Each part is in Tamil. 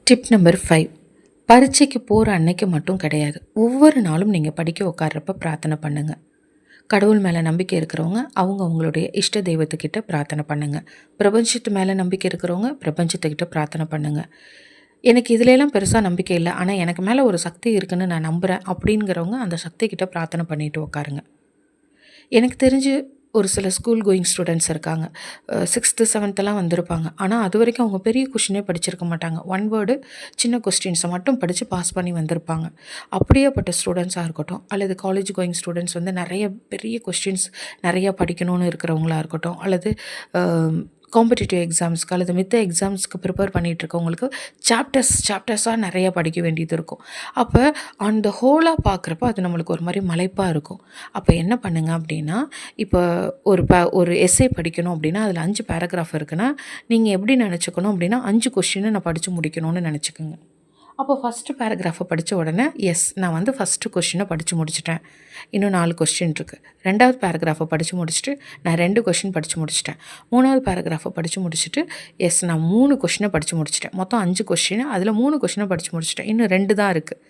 Tip number 5. பரீட்சைக்கு போகிற அன்னைக்கு மட்டும் கிடையாது. ஒவ்வொரு நாளும் நீங்கள் படிக்க உட்கார்றப்ப பிரார்த்தனை பண்ணுங்கள். கடவுள் மேலே நம்பிக்கை இருக்கிறவங்க அவங்களுடைய இஷ்ட தெய்வத்துக்கிட்ட பிரார்த்தனை பண்ணுங்கள். பிரபஞ்சத்து மேலே நம்பிக்கை இருக்கிறவங்க பிரபஞ்சத்துக்கிட்ட பிரார்த்தனை பண்ணுங்கள். எனக்கு இதுலலாம் பெருசாக நம்பிக்கை இல்லை, ஆனால் எனக்கு மேலே ஒரு சக்தி இருக்குதுன்னு நான் நம்புகிறேன் அப்படிங்கிறவங்க அந்த சக்திக்கிட்ட பிரார்த்தனை பண்ணிட்டு உட்காருங்க. எனக்கு தெரிஞ்சு ஒரு சில ஸ்கூல் கோயிங் ஸ்டூடெண்ட்ஸ் இருக்காங்க. 6th 7thலாம் வந்திருப்பாங்க. ஆனால் அது வரைக்கும் அவங்க பெரிய கொஷினே படிச்சிருக்க மாட்டாங்க. 1 வேர்டு சின்ன கொஸ்டின்ஸை மட்டும் படித்து பாஸ் பண்ணி வந்திருப்பாங்க. அப்படியேப்பட்ட ஸ்டூடெண்ட்ஸாக இருக்கட்டும், அல்லது காலேஜ் கோயிங் ஸ்டூடெண்ட்ஸ் வந்து நிறைய பெரிய கொஸ்டின்ஸ் நிறையா படிக்கணும்னு இருக்கிறவங்களா இருக்கட்டும், அல்லது காம்படிட்டிவ் எக்ஸாம்ஸ்க்கு அல்லது மித்த எக்ஸாம்ஸ்க்கு ப்ரிப்பேர் பண்ணிகிட்ருக்கவங்களுக்கு சாப்டர்ஸாக நிறையா படிக்க வேண்டியது இருக்கும். அப்போ அந்த ஹோலாக பார்க்குறப்ப அது நம்மளுக்கு ஒரு மாதிரி மலைப்பாக இருக்கும். அப்போ என்ன பண்ணுங்க அப்படின்னா, இப்போ ஒரு எஸ்ஸே படிக்கணும் அப்படின்னா அதில் 5 பேராகிராஃப் இருக்குன்னா நீங்கள் எப்படி நினச்சிக்கணும் அப்படின்னா 5 கொஸ்டினை நான் படித்து முடிக்கணும்னு நினச்சிக்கோங்க. அப்போ ஃபஸ்ட்டு பேராகிராஃபை படித்த உடனே நான் வந்து ஃபஸ்ட்டு கொஸ்டினை படித்து முடிச்சிட்டேன், இன்னும் 4 கொஸ்டின் இருக்குது. 2வது பேராகிராஃபை படித்து முடிச்சுட்டு நான் 2 கொஸ்டின் படித்து முடிச்சிட்டேன். 3வது பேராகிராஃபை படித்து முடிச்சுட்டு நான் 3 கொஸ்டினை படித்து முடிச்சிட்டேன். மொத்தம் 5 கொஸ்டின், அதில் 3 கொஸ்டினை படித்து முடிச்சிட்டேன். இன்னும் 2 தான் இருக்குது.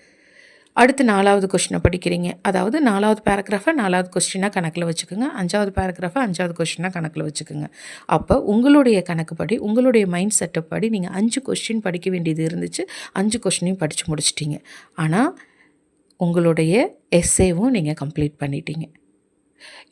அடுத்து 4வது கொஸ்டினை படிக்கிறீங்க. அதாவது 4வது பேராகிராஃபை 4வது கொஸ்டினாக கணக்கில் வச்சுக்கோங்க. 5வது பேராகிராஃபை 5வது கொஸ்டினாக கணக்கில் வச்சுக்கோங்க. அப்போ உங்களுடைய கணக்குப்படி, உங்களுடைய மைண்ட் செட்டப் படி நீங்கள் 5 கொஸ்டின் படிக்க வேண்டியது இருந்துச்சு. 5 கொஸ்டினையும் படித்து முடிச்சிட்டிங்க. ஆனால் உங்களுடைய எஸ்ஸேவும் நீங்கள் கம்ப்ளீட் பண்ணிட்டீங்க.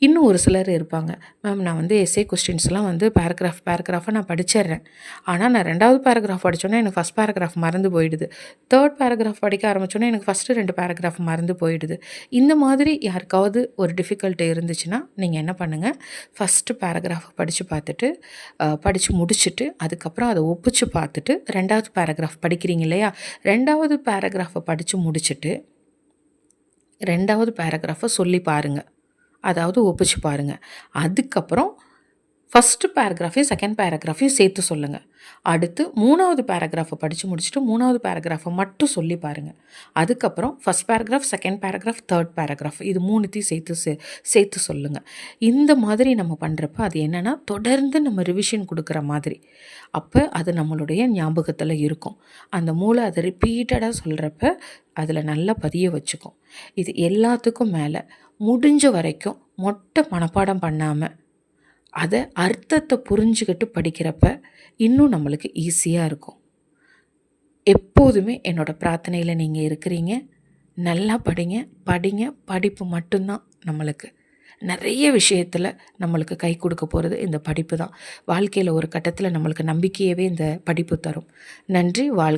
இன்னும் ஒரு சிலர் இருப்பாங்க, மேம் நான் வந்து எஸ்ஏ கொஸ்டின்ஸ்லாம் வந்து பேராகிராஃபாக நான் படிச்சிடுறேன். ஆனால் நான் 2வது பேராகிராஃப் படித்தோன்னே எனக்கு ஃபஸ்ட் பேராகிராஃப் மறந்து போயிடுது. 3rd பேராகிராஃப் படிக்க ஆரம்பித்தோன்னே எனக்கு ஃபஸ்ட்டு 2 பேராகிராஃப் மறந்து போயிடுது. இந்த மாதிரி யாருக்காவது ஒரு டிஃபிகல்ட்டி இருந்துச்சுன்னா நீங்கள் என்ன பண்ணுங்கள், ஃபஸ்ட்டு பேராகிராஃபை படித்து முடிச்சுட்டு அதுக்கப்புறம் அதை ஒப்பிச்சு பார்த்துட்டு 2வது பேராகிராஃப் படிக்கிறீங்க இல்லையா, 2வது பேராகிராஃபை படித்து முடிச்சுட்டு 2வது பேராகிராஃபை சொல்லி பாருங்கள். அதாவது ஒப்பிச்சு பாருங்கள். அதுக்கப்புறம் ஃபஸ்ட்டு பேராகிராஃபையும் 2nd பேராகிராஃபையும் சேர்த்து சொல்லுங்கள். அடுத்து 3வது பேராகிராஃபை படித்து முடிச்சுட்டு 3வது பேராகிராஃபை மட்டும் சொல்லி பாருங்கள். அதுக்கப்புறம் first paragraph, 2nd paragraph, 3rd paragraph இது 3த்தையும் சேர்த்து சொல்லுங்கள். இந்த மாதிரி நம்ம பண்ணுறப்ப அது என்னென்னா தொடர்ந்து நம்ம ரிவிஷன் கொடுக்குற மாதிரி. அப்போ அது நம்மளுடைய ஞாபகத்தில் இருக்கும். அந்த மூளை அதை ரிப்பீட்டடாக சொல்கிறப்ப அதில் நல்லா பதிய வச்சுக்கும். இது எல்லாத்துக்கும் மேலே முடிஞ்ச வரைக்கும் மொட்டை மனப்பாடம் பண்ணாமல் அதை அர்த்தத்தை புரிஞ்சுக்கிட்டு படிக்கிறப்ப இன்னும் நம்மளுக்கு ஈஸியாக இருக்கும். எப்போதுமே என்னோடய பிரார்த்தனையில் நீங்கள் இருக்கிறீங்க. நல்லா படிங்க. படிப்பு மட்டும்தான் நம்மளுக்கு நிறைய விஷயத்தில் நம்மளுக்கு கை கொடுக்க போகிறது இந்த படிப்பு தான். வாழ்க்கையில் ஒரு கட்டத்தில் நம்மளுக்கு நம்பிக்கையவே இந்த படிப்பு தரும். நன்றி. வாழ்க.